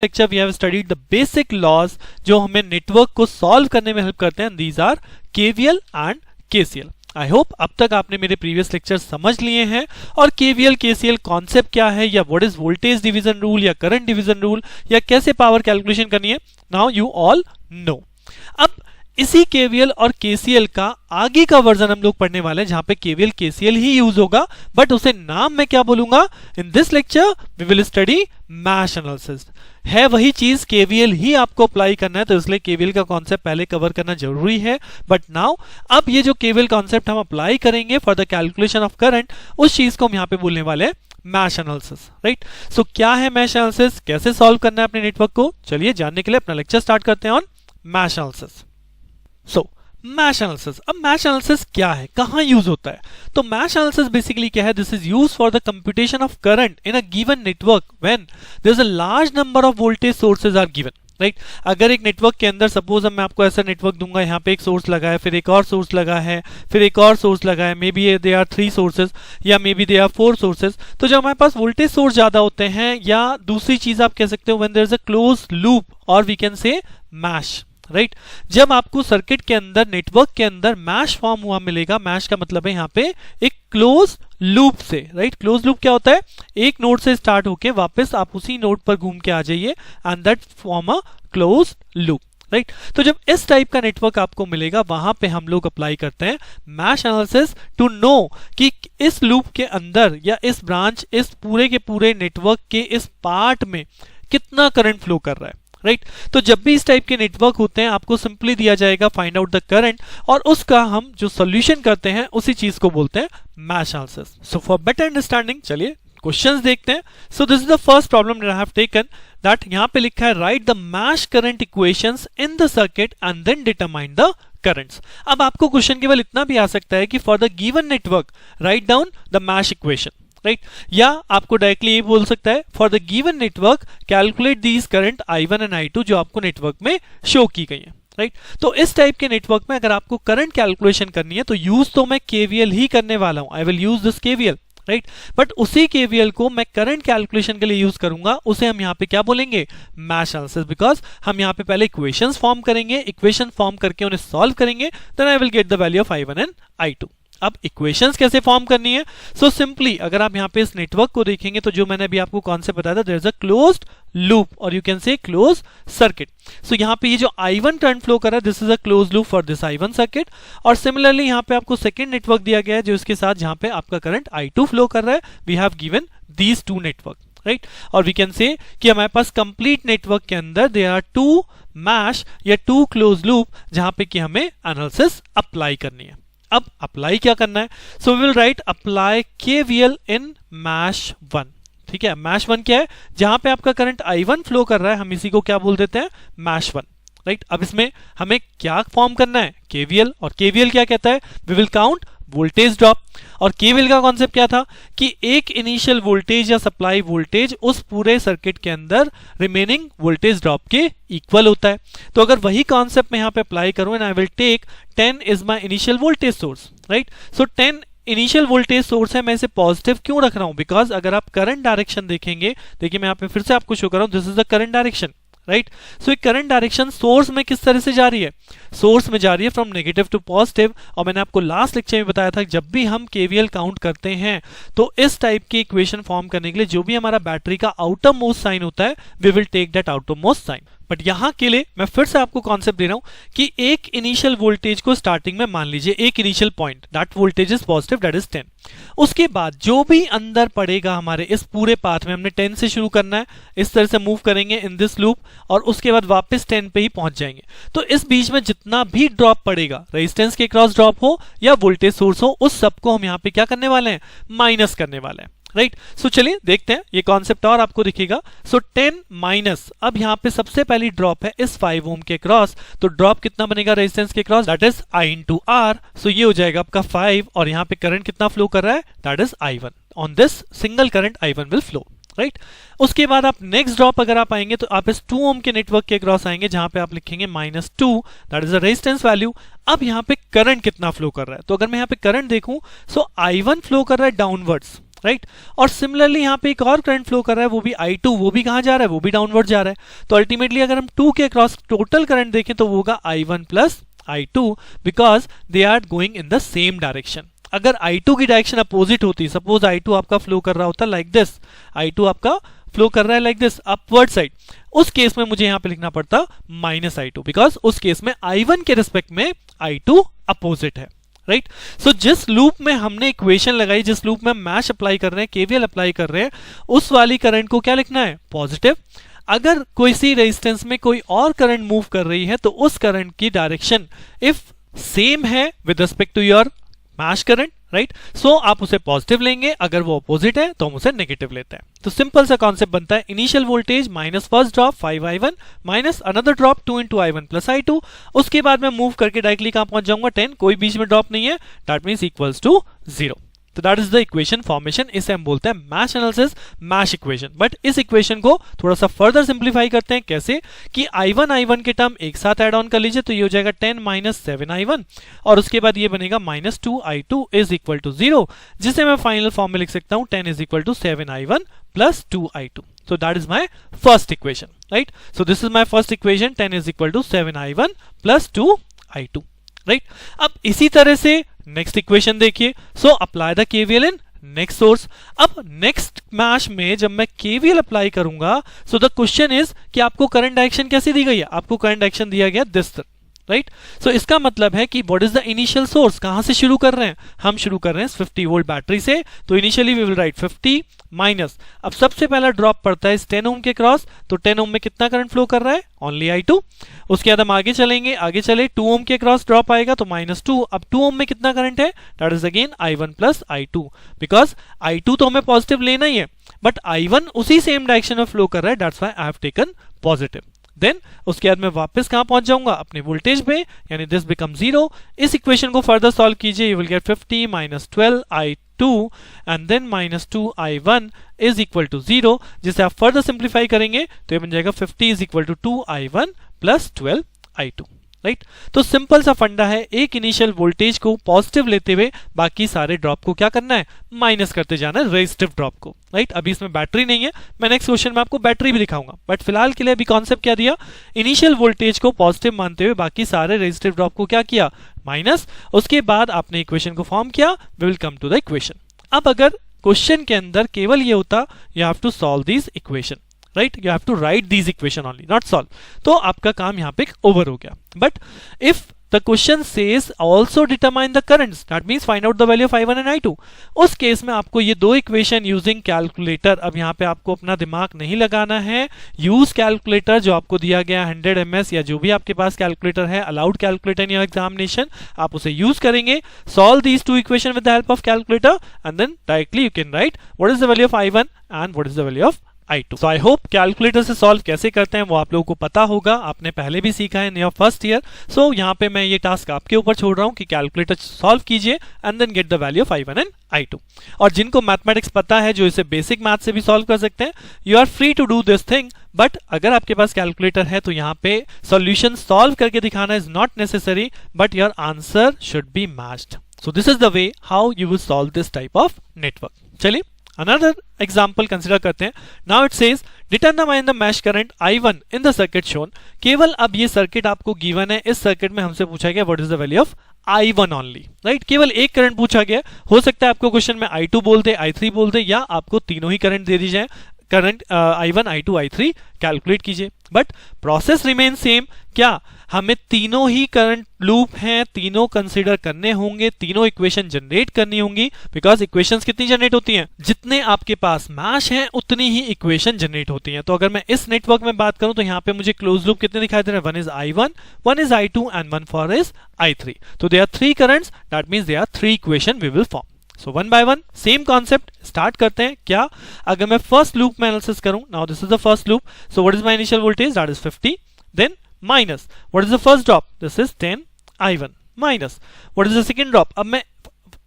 Lecture we have studied the basic laws जो हमें network को सॉल्व करने में हेल्प करते हैं. These are KVL and KCL. I hope अब तक आपने मेरे प्रीवियस लेक्चर समझ लिए हैं और केवीएल केसीएल कॉन्सेप्ट क्या है या what is voltage division rule या करंट डिवीजन रूल या कैसे पावर कैलकुलेशन करनी है. Now you all know. अब इसी केवीएल और केसीएल का आगे का वर्जन हम लोग पढ़ने वाले हैं जहां पे केवीएल केसीएल ही यूज होगा, बट उसे नाम मैं क्या बोलूंगा. In this lecture we will study mesh analysis. है वही चीज, केवीएल ही आपको अप्लाई करना है, तो इसलिए केवीएल का कॉन्सेप्ट पहले कवर करना जरूरी है. बट नाउ अब ये जो केवीएल कॉन्सेप्ट हम अप्लाई करेंगे for the calculation of current, उस चीज को हम यहाँ पे बोलने वाले हैं मैश एनालिसिस. राइट. सो क्या है मैश एनालिसिस, कैसे सॉल्व करना है अपने नेटवर्क को, चलिए जानने के लिए अपना लेक्चर स्टार्ट करते हैं on mash analysis. So mesh analysis. अब मैश एनालिसिस क्या है, कहां यूज होता है. तो मैश एनालिसिस बेसिकली क्या है, this is use for the computation of current in a given network when there is a large number of voltage sources are given. Right. अगर एक नेटवर्क के अंदर सपोज मैं आपको ऐसा नेटवर्क दूंगा, यहाँ पे एक सोर्स लगा है, फिर एक और सोर्स लगा है, फिर एक और सोर्स लगा है, maybe they are 3 sources या maybe they are 4 sources. तो जब हमारे पास वोल्टेज सोर्स ज्यादा होते हैं, या दूसरी चीज आप कह सकते हो when there is a close loop और we can say mesh. Right. जब आपको सर्किट के अंदर, नेटवर्क के अंदर मैश फॉर्म हुआ मिलेगा, मैश का मतलब है यहाँ पे एक क्लोज लूप से. राइट. क्लोज लूप क्या होता है, एक नोड से स्टार्ट होके वापस आप उसी नोड पर घूम के आ जाइए and that form a close loop. Right. तो जब इस टाइप का नेटवर्क आपको मिलेगा, वहां पे हम लोग अप्लाई करते हैं मैश एनालिसिस टू नो कि इस लूप के अंदर या इस ब्रांच, इस पूरे के पूरे नेटवर्क के इस पार्ट में कितना करंट फ्लो कर रहा है. राइट. तो जब भी इस टाइप के नेटवर्क होते हैं, आपको सिंपली दिया जाएगा फाइंड आउट द करंट, और उसका हम जो सॉल्यूशन करते हैं उसी चीज को बोलते हैं mesh analysis. So for better understanding चलिए क्वेश्चंस देखते हैं. So this is the first problem that I have taken, that यहां पे लिखा है write the mesh current equations in the circuit and then determine the currents. अब आपको question केवल इतना भी आ सकता है कि for the given network write down the mash equation. Right. या आपको डायरेक्टली ये बोल सकता है for the given network calculate these current I1 and I2 जो आपको नेटवर्क में शो की गई है. राइट. तो इस टाइप के नेटवर्क में अगर आपको करंट कैलकुलेशन करनी है तो यूज तो मैं केवीएल ही करने वाला हूं. I will use this KVL. Right. But उसी केवीएल को मैं करंट कैलकुलेशन के लिए यूज करूंगा, उसे हम यहाँ पे क्या बोलेंगे, मैश एनालिसिस. बिकॉज हम यहाँ पे पहले इक्वेशंस फॉर्म करेंगे, इक्वेशन फॉर्म करके उन्हें सॉल्व करेंगे, then I will get the value of I1 and I2. अब इक्वेशंस कैसे फॉर्म करनी है. सो सिंपली अगर आप यहाँ पे इस नेटवर्क को देखेंगे तो जो मैंने अभी आपको कॉन्सेप्ट बताया था, there is a closed loop और you can say close circuit. So यहाँ पे ये जो I1 करंट फ्लो कर रहा है, this is a close loop for this I1 circuit. और सिमिलरली यहाँ पे आपको सेकंड नेटवर्क दिया गया है जो इसके साथ जहाँ पे आपका करंट I2 फ्लो कर रहा है. We have given these 2 network. Right. और वी कैन से कि हमारे पास कंप्लीट नेटवर्क के अंदर देयर आर 2 मैश या 2 क्लोज लूप जहां पे कि हमें एनालिसिस अप्लाई करनी है. अब अप्लाई क्या करना है, so we will write apply KVL in mesh 1. ठीक है. मैश 1 क्या है, जहां पे आपका करंट I1 फ्लो कर रहा है, हम इसी को क्या बोल देते हैं, मैश 1. राइट. अब इसमें हमें क्या फॉर्म करना है, केवीएल. और केवीएल क्या कहता है, we will count voltage drop. और केवीएल का कॉन्सेप्ट क्या था कि एक इनिशियल वोल्टेज या सप्लाई वोल्टेज उस पूरे सर्किट के अंदर रिमेनिंग वोल्टेज ड्रॉप के इक्वल होता है. तो अगर वही कॉन्सेप्ट मैं यहाँ पे अप्लाई करूं and I will take 10 is my initial voltage source. Right. So 10 initial voltage source है, मैं इसे पॉजिटिव क्यों रख रहा हूं, बिकॉज अगर आप करंट डायरेक्शन देखेंगे, देखिए मैं यहाँ पे फिर से आपको शो कर रहा हूं, this is the current direction. Right. So एक करंट डायरेक्शन सोर्स में किस तरह से जा रही है, सोर्स में जा रही है फ्रॉम नेगेटिव टू पॉजिटिव. और मैंने आपको लास्ट लेक्चर में बताया था कि जब भी हम केवीएल काउंट करते हैं तो इस टाइप की इक्वेशन फॉर्म करने के लिए जो भी हमारा बैटरी का आउटर मोस्ट साइन होता है, we will take that outer most sign. But यहां के लिए मैं फिर से आपको कॉन्सेप्ट दे रहा हूं कि एक इनिशियल वोल्टेज को स्टार्टिंग में मान लीजिए एक initial point, that voltage is positive, that is 10. उसके बाद जो भी अंदर पड़ेगा हमारे इस पूरे पाथ में, हमने 10 से शुरू करना है, इस तरह से मूव करेंगे इन दिस लूप और उसके बाद वापस 10 पे ही पहुंच जाएंगे. तो इस बीच में जितना भी ड्रॉप पड़ेगा, रेजिस्टेंस के क्रॉस ड्रॉप हो या वोल्टेज सोर्स हो, उस सबको हम यहाँ पे क्या करने वाले हैं, माइनस करने वाले हैं. राइट. सो चलिए देखते हैं, ये कॉन्सेप्ट और आपको दिखेगा. सो 10 माइनस, अब यहाँ पे सबसे पहली ड्रॉप है इस 5 ओम के क्रॉस, तो ड्रॉप कितना बनेगा रेजिस्टेंस के cross, that is I into R. सो ये हो जाएगा आपका 5 और यहाँ पे करंट कितना फ्लो कर रहा है, that is I1. On this single current I1 will flow. Right. उसके बाद आप नेक्स्ट ड्रॉप अगर आप आएंगे तो आप इस 2 ओम के नेटवर्क के क्रॉस आएंगे जहां पे आप लिखेंगे -2, that is a resistance value. अब यहाँ पे करंट कितना फ्लो कर रहा है, तो अगर मैं यहाँ पे करंट देखूं, सो I1 फ्लो कर रहा है डाउनवर्ड्स. राइट। और सिमिलरली यहाँ पे एक और करंट फ्लो कर रहा है, वो भी I2, वो भी कहाँ जा रहा है, वो भी डाउनवर्ड जा रहा है। तो अल्टीमेटली अगर हम 2 के अक्रॉस टोटल करंट देखें तो वो होगा I1 plus I2 because they are going in the same direction. अगर I2 की डायरेक्शन अपोजिट होती, सपोज I2 आपका फ्लो कर रहा होता लाइक दिस, I2 आपका फ्लो कर रहा है लाइक दिस अपवर्ड साइड, उस केस में मुझे यहां पे लिखना पड़ता माइनस I2 बिकॉज उस केस में I1 के रिस्पेक्ट में I2 अपोजिट है, राइट। सो जिस लूप में हमने इक्वेशन लगाई, जिस लूप में मैश अप्लाई कर रहे हैं, केवीएल अप्लाई कर रहे हैं, उस वाली करंट को क्या लिखना है, पॉजिटिव। अगर कोई सी रेजिस्टेंस में कोई और करंट मूव कर रही है तो उस करंट की डायरेक्शन इफ सेम है with respect to your mesh current, right, so आप उसे पॉजिटिव लेंगे, अगर वो अपोजिट है तो हम उसे नेगेटिव लेते हैं। तो सिंपल सा कॉन्सेप्ट बनता है initial voltage minus first drop 5I1 minus another drop 2 into I1 plus I2, उसके बाद मैं मूव करके डायरेक्टली कहां पहुंच जाऊंगा 10, कोई बीच में ड्रॉप नहीं है, दैट मींस इक्वल्स टू 0। तो that is the equation formation, इसे हम बोलते हैं mesh analysis, mesh equation. But इस इक्वेशन को थोड़ा सा फर्दर सिंप्लीफाई करते हैं, कैसे कि I1 के टर्म एक साथ ऐड ऑन कर लीजिए, तो ये हो जाएगा 10 माइनस 7I1 और उसके बाद ये बनेगा minus 2I2 is equal to 0, जिसे मैं फाइनल फॉर्म में लिख सकता हूं 10 is equal to 7I1 plus 2I2। So that is my first equation, right? So this is my first equation, 10 is equal to 7I1 plus 2I2, right? अब इसी तरह से नेक्स्ट इक्वेशन देखिए, so apply the KVL in next source. अब next mash में जब मैं KVL apply करूंगा, सो द क्वेश्चन इज कि आपको करंट डायरेक्शन कैसी दी गई है, आपको करंट डायरेक्शन दिया गया दिस, राइट। सो इसका मतलब है कि what is the initial source, कहां से शुरू कर रहे हैं, हम शुरू कर रहे हैं 50 वोल्ट बैटरी से, तो initially we will write 50 minus, अब सबसे पहला ड्रॉप पड़ता है 10 ओम के क्रॉस, तो 10 ओम में कितना करंट फ्लो कर रहा है, ओनली I2। उसके बाद हम आगे चलेंगे, आगे चले 2 ओम के क्रॉस ड्रॉप आएगा तो -2, अब 2 ओम में कितना करंट है, that is again I1 plus I2 because I2 तो हमें पॉजिटिव लेना ही है, बट I1 उसी सेम डायरेक्शन में फ्लो कर रहा है, that's why I have taken positive. Then उसके बाद मैं वापस कहां पहुंच जाऊंगा, अपने वोल्टेज पे, यानी दिस बिकम 0। इस इक्वेशन को फर्दर सॉल्व कीजिए, you will get 50 minus 12I2 and then minus 2I1 is equal to 0, जिसे आप फर्दर सिंप्लीफाई करेंगे तो ये बन जाएगा 50 is equal to 2I1 plus 12I2, right. तो सिंपल सा फंडा है, एक इनिशियल वोल्टेज को पॉजिटिव लेते हुए बाकी सारे ड्रॉप को क्या करना है, माइनस करते जाना है रेजिस्टिव ड्रॉप को, राइट। अभी इसमें बैटरी नहीं है, मैं नेक्स्ट क्वेश्चन में आपको बैटरी भी दिखाऊंगा, बट फिलहाल के लिए अभी कॉन्सेप्ट क्या दिया, इनिशियल वोल्टेज को पॉजिटिव मानते हुए बाकी सारे रेजिस्टिव ड्रॉप को क्या किया, माइनस, उसके बाद आपने इक्वेशन को फॉर्म किया, we will come to the equation. अब अगर क्वेश्चन के अंदर केवल ये होता you have to solve this equation, right, you have to write these equation only, not solve, तो आपका काम यहां पे ओवर हो गया। But if the question says also determine the currents, that means find out the value of I1 and I2, उस case में आपको ये दो इक्वेशन यूजिंग कैलकुलेटर, अब यहां पे आपको अपना दिमाग नहीं लगाना है, यूज कैलकुलेटर जो आपको दिया गया 100 ms या जो भी आपके पास कैलकुलेटर है, allowed calculator in your examination, आप उसे यूज करेंगे, solve these two equation with the help of calculator and then directly you can write what is the value of I1 एंड व्हाट इज द वैल्यू ऑफ I2। So I hope calculator से solve कैसे करते हैं वो आप लोगों को पता होगा, आपने पहले भी सीखा है इन योर फर्स्ट ईयर। सो यहाँ पे मैं ये टास्क आपके ऊपर छोड़ रहा हूँ कि कैलकुलेटर सॉल्व कीजिए and then get the value of I1 and I2। और जिनको मैथमेटिक्स पता है, जो इसे बेसिक मैथ से भी सॉल्व कर सकते हैं, you are free to do this thing, but अगर आपके पास कैलकुलेटर है तो यहाँ पे सॉल्यूशन सॉल्व करके दिखाना is not necessary, but your answer should be matched. So this is the way how you will solve this type of network. चलिए another example consider करते हैं। now it says determine the mesh current I1 in the circuit shown। केवल अब ये circuit आपको given है, इस circuit में हमसे पूछा गया what is the value of I1 only, right. केवल एक करंट पूछा गया, हो सकता है आपको क्वेश्चन में I2 बोल दे, I3 बोल दे, या आपको तीनों ही करंट दे दी जाए, current I1 I2 I3 calculate कीजिए, बट प्रोसेस रिमेन सेम। क्या हमें तीनों ही करंट लूप हैं, तीनों कंसीडर करने होंगे, तीनों इक्वेशन जनरेट करनी होंगी, बिकॉज इक्वेशंस कितनी जनरेट होती हैं, जितने आपके पास मैश हैं उतनी ही इक्वेशन जनरेट होती हैं। तो अगर मैं इस नेटवर्क में बात करूं तो यहाँ पे मुझे क्लोज लूप कितने दिखाई दे रहे हैं, one is I1, one is I2 and one for is I3। तो they are 3 currents, that means they are 3 equation we will form. So one by one same concept start करते हैं। क्या अगर मैं फर्स्ट लूप में analysis करूं, now this is the first loop, so what is my initial voltage, that is 50, then minus what is the first drop, this is 10 I1 minus what is the second drop। अब मैं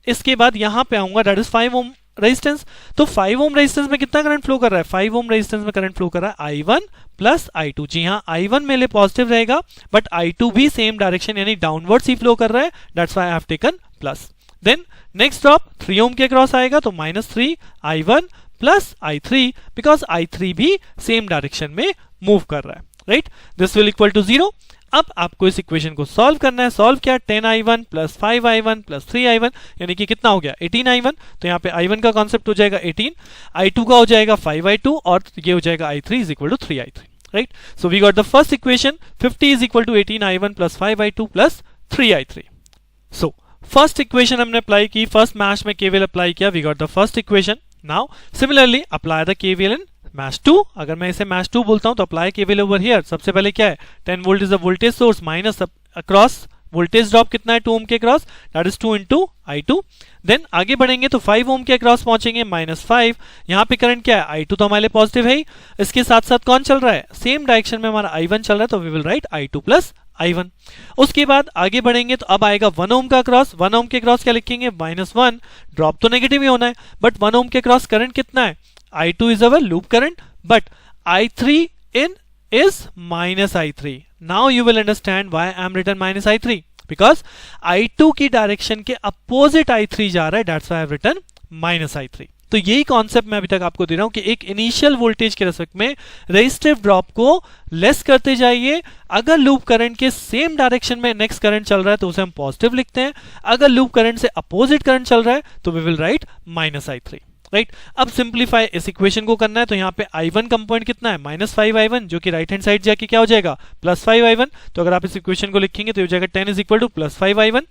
इसके बाद यहां पे आऊंगा, that is 5 ohm resistance, तो 5 ohm resistance में कितना करंट फ्लो कर रहा है, 5 ओम रेजिस्टेंस में करंट फ्लो कर रहा है I1 प्लस I2। जी हाँ, I1 मेरे पॉजिटिव रहेगा, बट I2 भी सेम डायरेक्शन यानी डाउनवर्ड्स ही फ्लो कर रहा है, that's why I have taken plus. Then next drop 3 ohm के अक्रॉस आएगा तो -3i1 plus i3 because i3 भी सेम डायरेक्शन में मूव कर रहा है, right. This will equal to 0। अब आपको इस इक्वेशन को सॉल्व करना है। सॉल्व क्या, 10i1 plus 5i1 plus 3i1 यानी कि कितना हो गया 18i1। तो यहाँ पे i1 का कॉन्सेप्ट हो जाएगा 18, i2 का हो जाएगा 5i2 और ये हो जाएगा i3 is equal to 3i3, right. So we got the first equation 50 is equal to 18i1 plus 5i2 plus 3i3। So first equation हमने अप्लाई की, फर्स्ट मैश में केवीएल अप्लाई किया, we got the first equation. Now similarly apply the KVL in mesh 2। अगर मैं इसे mash 2 बोलता हूं तो अप्लाई केवीएल ओवर हियर। सबसे पहले क्या है, 10 volt is the voltage source minus across voltage drop कितना है 2 ओम के across, that is 2 into i2। Then आगे बढ़ेंगे तो 5 ओम के अक्रॉस पहुंचेंगे -5। यहाँ पे करंट क्या है, i2 तो हमारे लिए पॉजिटिव है ही, इसके साथ साथ कौन चल रहा है, सेम डायरेक्शन में हमारा i1 चल रहा है, तो we will right i2 plus i1। उसके बाद आगे बढ़ेंगे तो अब आएगा 1 ओम का क्रॉस। 1 ओम के क्रॉस क्या लिखेंगे, -1। ड्रॉप तो नेगेटिव ही होना है, बट 1 ओम के क्रॉस करंट कितना है, i2 is our loop current, but i3 in is minus i3. Now you will understand why I am written minus i3, because i2 की डायरेक्शन के अपोजिट i3 जा रहा है, that's why I have written minus i3। तो यही concept मैं अभी तक आपको दे रहा हूं कि एक इनिशियल वोल्टेज के रेस्पेक्ट में रेजिस्टिव ड्रॉप को लेस करते जाइए। अगर लूप करंट के सेम डायरेक्शन में नेक्स्ट करंट चल रहा है तो उसे हम पॉजिटिव लिखते हैं, अगर लूप करंट से अपोजिट करंट चल रहा है तो we will write minus i3, right. अब सिंप्लीफाई इस इक्वेशन को करना है तो यहाँ पे i1 कंपोनेंट कितना है -5i1 जो कि राइट हैंड साइड जाके क्या हो जाएगा +5i1। तो अगर आप इस इक्वेशन को लिखेंगे तो हो जाएगा 10 इज इक्वल टू +5i1।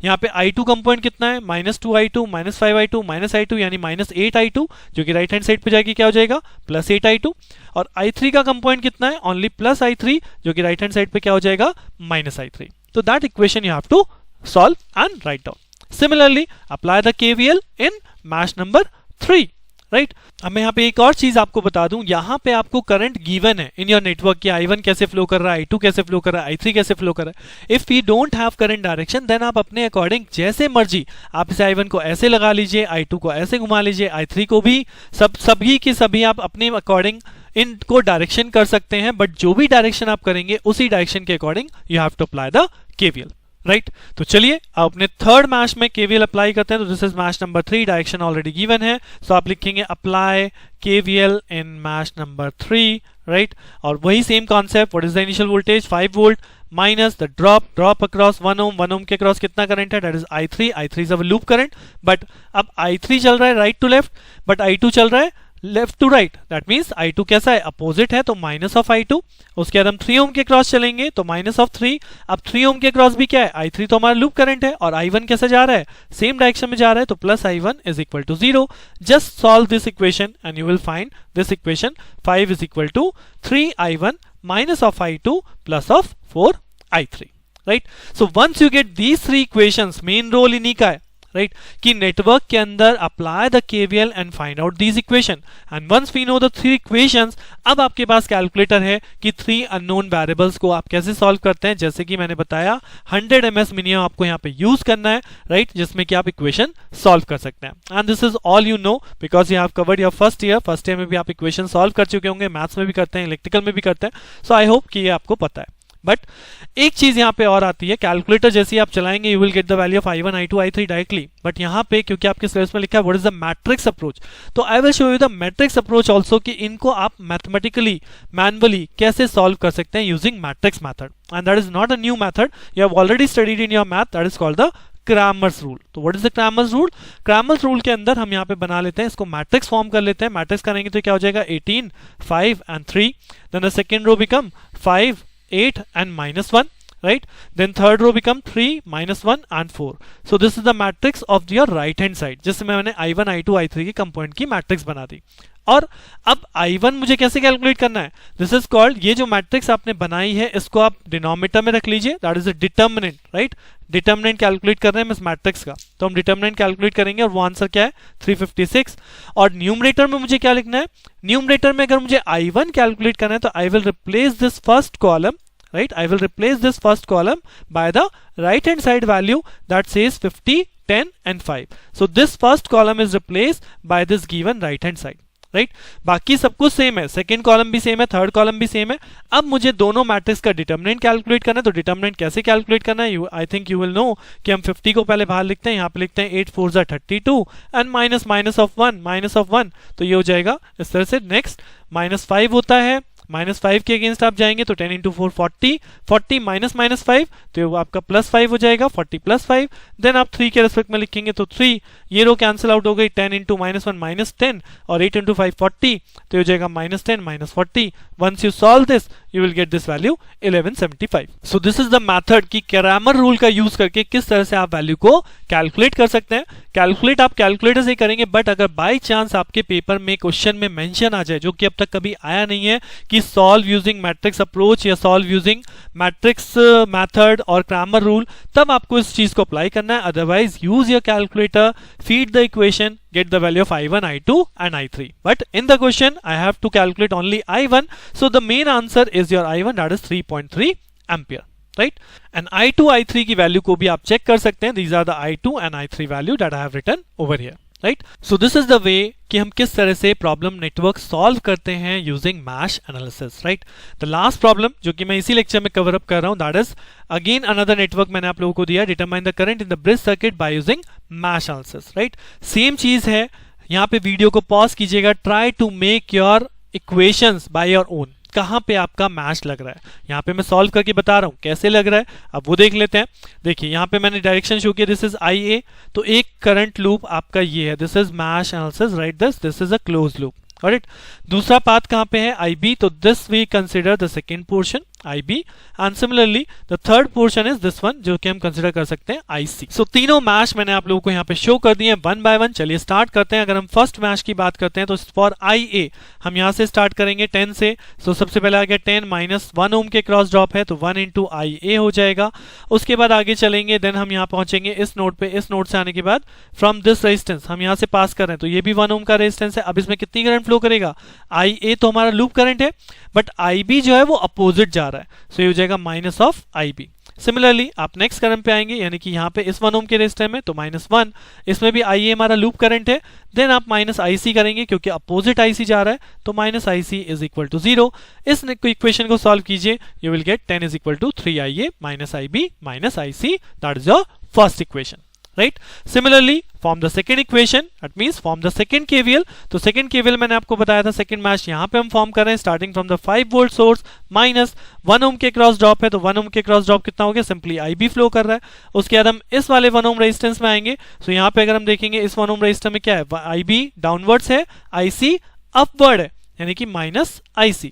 यहाँ पे i2 कंपोनेंट कितना है -2i2 -5i2 -i2 यानी -8i2 जो कि राइट हैंड साइड पे जाके क्या हो जाएगा +8i2। और i3 का कंपोनेंट कितना है ओनली +i3 जो कि राइट हैंड साइड पे क्या हो जाएगा -i3। तो that equation you have to solve and write down. Similarly apply the KVL in mesh number 3, right. अब मैं यहाँ पे एक और चीज आपको बता दूं, यहाँ पे आपको करंट गिवन है इन योर नेटवर्क कि i1 कैसे फ्लो कर रहा है, i2 कैसे फ्लो कर रहा है, i3 कैसे फ्लो कर रहा है। If we don't have current direction then आप अपने अकॉर्डिंग जैसे मर्जी आप इसे i1 को ऐसे लगा लीजिए, i2 को ऐसे घुमा लीजिए, i3 को भी सभी की सभी आप अपने अकॉर्डिंग इनको डायरेक्शन कर सकते हैं, बट जो भी डायरेक्शन आप करेंगे उसी डायरेक्शन के according you have to apply the KVL, right. तो चलिए आप अपने थर्ड मैश में केवीएल अप्लाई करते हैं। तो this is mesh number 3, direction already given है, सो आप लिखेंगे apply KVL in mesh number 3, right. और वही same concept, what is the initial voltage 5 volt minus the drop across 1 ohm. 1 ohm के अक्रॉस कितना करंट है, that is i3 is a loop current, but अब i3 चल रहा है right to left, but i2 चल रहा है left to right, that means i2 कैसा है अपोजिट है तो माइनस ऑफ i2। उसके बाद हम 3 ओम के क्रॉस चलेंगे तो माइनस ऑफ 3। अब 3 ओम के क्रॉस भी क्या है, i3 तो हमारा लूप करंट है और i1 कैसा जा रहा है सेम डायरेक्शन में जा रहा है तो plus i1 is equal to 0। Just solve this equation and you will find this equation 5 is equal to 3i1 minus of i2 plus of 4i3, right. So once you get these 3 equations, main role इन्हीं का है, right, कि network के अंदर apply the KVL and find out these equation. And once we know the 3 equations, अब आपके पास calculator है कि 3 अननोन वेरिएबल्स को आप कैसे सॉल्व करते हैं। जैसे कि मैंने बताया 100 ms मिनिमम आपको यहाँ पे यूज करना है, राइट, जिसमें कि आप इक्वेशन सॉल्व कर सकते हैं। And this is all you know because you have covered your first year में भी आप इक्वेशन सॉल्व कर चुके होंगे, मैथ्स में भी करते हैं, इलेक्ट्रिकल में भी करते हैं, सो आई होप कि ये आपको पता है। बट एक चीज यहाँ पे और आती है, कैलकुलेटर जैसे ही आप चलाएंगे you will get the value of i1 i2 i3 directly, but यहाँ पे क्योंकि आपके सिलेबस में लिखा है what is the matrix approach, तो I will show you the matrix approach also कि इनको आप मैथमेटिकली मैनुअली कैसे सॉल्व कर सकते हैं using matrix method. And that is not a new method, you have already studied in your math, that is called the Cramer's rule. तो what is the Cramer's rule, Cramer's rule के अंदर हम यहाँ पे बना लेते हैं, इसको मैट्रिक्स फॉर्म कर लेते हैं। मैट्रिक्स करेंगे तो क्या हो जाएगा 18 5 and 3, then the second row become 5 8 and -1, right, then third row become 3 -1 and 4. so this is the matrix of your right hand side, जिसमें मैंने i1 i2 i3 के कंपोनेंट की मैट्रिक्स बना दी। और अब i1 मुझे कैसे कैलकुलेट करना है, दिस इज कॉल्ड, ये जो मैट्रिक्स आपने बनाई है इसको आप डिनोमिनेटर में रख लीजिए, that is a determinant, right. Determinant calculate कर रहे हैं इस मैट्रिक्स का, तो हम डिटर्मिनेंट कैलकुलेट करेंगे और वो आंसर क्या है 356। और न्यूमरेटर में मुझे क्या लिखना है, न्यूमरेटर में अगर मुझे i1 कैलकुलेट करना है तो I will replace this first column, right, I will replace this first column by the right hand side value that says 50 10 and 5. so this first column is replaced by this given right hand side, right बाकी सब कुछ same है, second column भी same है, third column भी same है। अब मुझे दोनों मैट्रिक्स का डिटर्मिनेंट कैलकुलेट करना है, तो डिटर्मिनेंट कैसे कैलकुलेट करना है, I think you will know कि हम 50 को पहले बाहर लिखते हैं, यहाँ पे लिखते हैं 8 4 32 एंड माइनस ऑफ 1 तो ये हो जाएगा इस तरह से। नेक्स्ट -5 होता है, -5 के अगेंस्ट आप जाएंगे तो 10 इंटू 4 40 माइनस 5 तो आपका +5 हो जाएगा, 40 + 5। देन आप 3 के रेस्पेक्ट में लिखेंगे तो 3, ये रो कैंसिल आउट हो गई, 10 इंटू -1 -10 और 8 इंटू 5 40 तो हो जाएगा -10 -40। Once you solve this you will get this value 1175. So this is the method कि क्रैमर रूल का यूज करके किस तरह से आप वैल्यू को कैलकुलेट कर सकते हैं। कैलकुलेट आप कैलकुलेटर से करेंगे, बट अगर बाय चांस आपके पेपर में क्वेश्चन में मेंशन आ जाए, जो कि अब तक कभी आया नहीं है, कि सॉल्व यूजिंग मैट्रिक्स अप्रोच या सॉल्व यूजिंग मैट्रिक्स मेथड और क्रैमर रूल, तब आपको इस चीज को अप्लाई करना है। Otherwise use your calculator, feed the equation, get the value of I1, I2 and I3. But in the question I have to calculate only I1, so the main answer is your I1, that is 3.3 ampere, right? And I2, I3 की value को भी आप check कर सकते हैं। These are the I2 and I3 value that I have written over here, right? So this is the way कि हम किस तरह से प्रॉब्लम नेटवर्क सॉल्व करते हैं using mesh analysis, right. The last problem जो कि मैं इसी लेक्चर में कवर अप कर रहा हूं, that is again another network मैंने आप लोगों को दिया, determine the current in the bridge circuit by using mesh analysis, right. Same चीज है, यहाँ पे वीडियो को पॉज कीजिएगा, try to make your equations by your own. कहां पे आपका मैच लग रहा है, यहाँ पे मैं सॉल्व करके बता रहा हूं कैसे लग रहा है, अब वो देख लेते हैं। देखिए यहाँ पे मैंने डायरेक्शन शो किया, दिस इज IA, तो एक करंट लूप आपका ये है, this is mesh analysis, right, this is a close loop, alright. दूसरा पाथ कहां पे है, IB, तो this we consider the second portion IB, and similarly the third portion is this one, जो कि हम कंसिडर कर सकते हैं IC। सो तीनों मैश मैंने आप लोगों को यहाँ पे शो कर दिए वन बाय वन। चलिए स्टार्ट करते हैं। अगर हम फर्स्ट मैश की बात करते हैं तो फॉर IA हम यहाँ से स्टार्ट करेंगे 10 से। सो सबसे पहले आ गया 10 -1 ओम के क्रॉस ड्रॉप है, तो 1 इंटू IA हो जाएगा। उसके बाद आगे चलेंगे, देन हम यहाँ पहुंचेंगे इस नोड पे, इस नोड से आने के बाद फ्रॉम दिस रेजिस्टेंस हम यहाँ से पास कर रहे हैं, तो ये भी 1 ओम का रेजिस्टेंस है। अब इसमें कितनी करंट फ्लो करेगा, IA तो हमारा लूप करंट है, बट IB जो है वो अपोजिट जा रहा है, सो ये हो जाएगा -IB। सिमिलरली आप नेक्स्ट करंट पे आएंगे, यानी कि यहाँ पे इस 1 ओम के रेजिस्टर में तो -1, इसमें भी IA हमारा लूप करंट है। देन आप -IC करेंगे क्योंकि अपोजिट IC जा रहा है, तो -IC इज इक्वल टू 0। इस इक्वेशन को सॉल्व कीजिए, you will get 10 is equal to 3IA -IB -IC, that is your first equation, right. Similarly form the second equation, that means form the second KVL। तो second KVL मैंने आपको बताया था, second mash यहाँ पे हम form कर रहे हैं, starting from the 5 volt source -1 ohm के क्रॉस ड्रॉप है, तो 1 ओम के क्रॉस ड्रॉप कितना हो गया, सिंपली IB फ्लो कर रहा है। उसके बाद हम इस वाले 1 ओम रेजिस्टेंस में आएंगे, सो यहाँ पे अगर हम देखेंगे इस 1 ओम रेजिस्टर में क्या है, IB डाउनवर्ड्स है, IC अपवर्ड है, यानी कि -IC।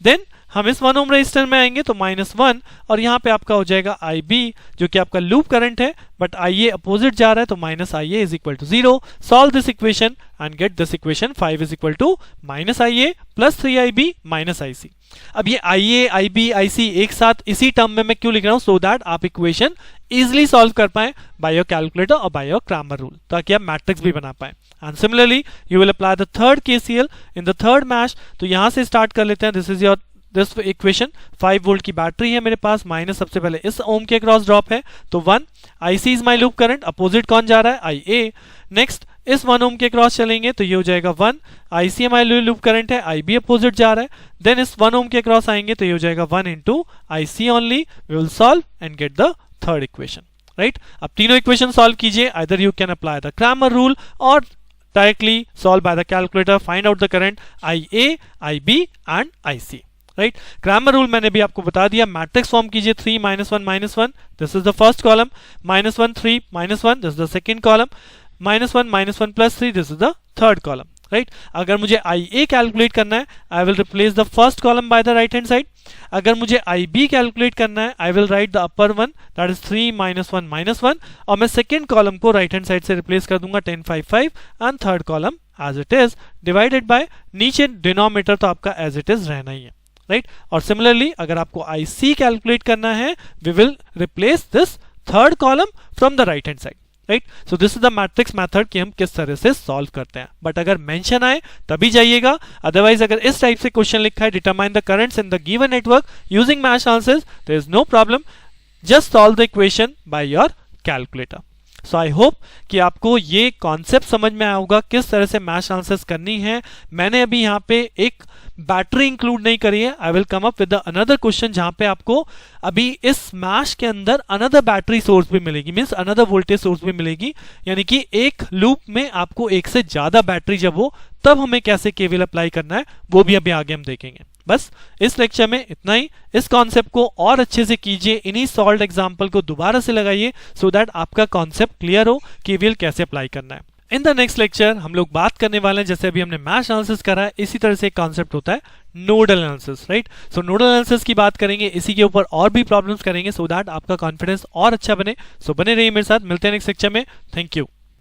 देन हम इस 1 ओम रेजिस्टर में आएंगे तो -1, और यहाँ पे आपका हो जाएगा IB जो कि आपका लूप करंट है, बट IA अपोजिट जा रहा है, तो -IA is equal to 0। Solve this equation and get this equation, 5 is equal to -IA plus 3IB -IC। अब ये IA IB IC एक साथ इसी टर्म में मैं क्यों लिख रहा हूं, सो दैट आप इक्वेशन इजिली सॉल्व कर पाए बाय योर कैलकुलेटर और बाय योर क्रैमर रूल, ताकि आप मैट्रिक्स भी बना पाए। And similarly you will apply the third KCL in the third mesh. तो यहां से स्टार्ट कर लेते हैं, this is your this equation, 5 volt की बैटरी है मेरे पास, माइनस सबसे पहले इस ओम के क्रॉस ड्रॉप है, तो 1 IC is my loop current, opposite कौन जा रहा है, IA। नेक्स्ट इस 1 ओम के क्रॉस चलेंगे तो ये हो जाएगा 1, IC हमारे लूप करंट है, IB अपोजिट जा रहा है। देन इस 1 ओम के क्रॉस आएंगे तो ये हो जाएगा 1 into IC only. We will solve and get the third equation, right. अब तीनों इक्वेशन सॉल्व कीजिए, either you can apply the Cramer rule और directly solve by the calculator, find out the current IA, IB and IC, right. Cramer rule मैंने भी आपको बता दिया, matrix form कीजिए 3 -1 -1, this is the first column, -1 3 -1, this is the second column, -1 -1 plus 3, this is the third column, right. अगर मुझे IA calculate करना है, I will replace the first column by the right hand side. अगर मुझे IB calculate करना है, I will write the upper one, that is 3 -1 -1, और मैं सेकेंड कॉलम को राइट हैंड साइड से रिप्लेस कर दूंगा 10 5 5, and third column as it is divided by, नीचे डिनोमिनेटर तो आपका एज इट इज रहना ही है, राइट। और सिमिलरली अगर आपको IC कैलकुलेट करना है, we will replace this third column from the right hand side, right. So this is the matrix method कि हम किस तरह से सॉल्व करते हैं, बट अगर मेंशन आए तभी जाइएगा, अदरवाइज अगर इस टाइप से क्वेश्चन लिखा है, determine the currents in the given network using mesh analysis, there is no problem, just solve the equation by your calculator. So I hope कि आपको ये कॉन्सेप्ट समझ में आया होगा किस तरह से मैश एनालिसिस करनी है। मैंने अभी यहाँ पे एक बैटरी इंक्लूड नहीं करी है। I will come up with another question जहां पे आपको अभी इस मैश के अंदर अनदर बैटरी सोर्स भी मिलेगी, मींस अनदर वोल्टेज सोर्स भी मिलेगी, यानी कि एक लूप में आपको एक से ज्यादा बैटरी जब हो तब हमें कैसे केवीएल अप्लाई करना है वो भी अभी आगे हम देखेंगे। बस इस लेक्चर में इतना ही। इस कॉन्सेप्ट को और अच्छे से कीजिए, इन्हीं सॉल्व्ड एग्जांपल को दोबारा से लगाइए सो दैट आपका कॉन्सेप्ट क्लियर हो केवीएल कैसे अप्लाई करना है। इन द नेक्स्ट लेक्चर हम लोग बात करने वाले हैं, जैसे अभी हमने मैश एनालिसिस करा है, इसी तरह से एक कॉन्सेप्ट होता है नोडल एनालिसिस, राइट। सो नोडल एनालिसिस की बात करेंगे, इसी के ऊपर और भी प्रॉब्लम्स करेंगे सो दैट आपका कॉन्फिडेंस और अच्छा बने। सो बने रहिए मेरे साथ, मिलते हैं नेक्स्ट लेक्चर में। Thank you.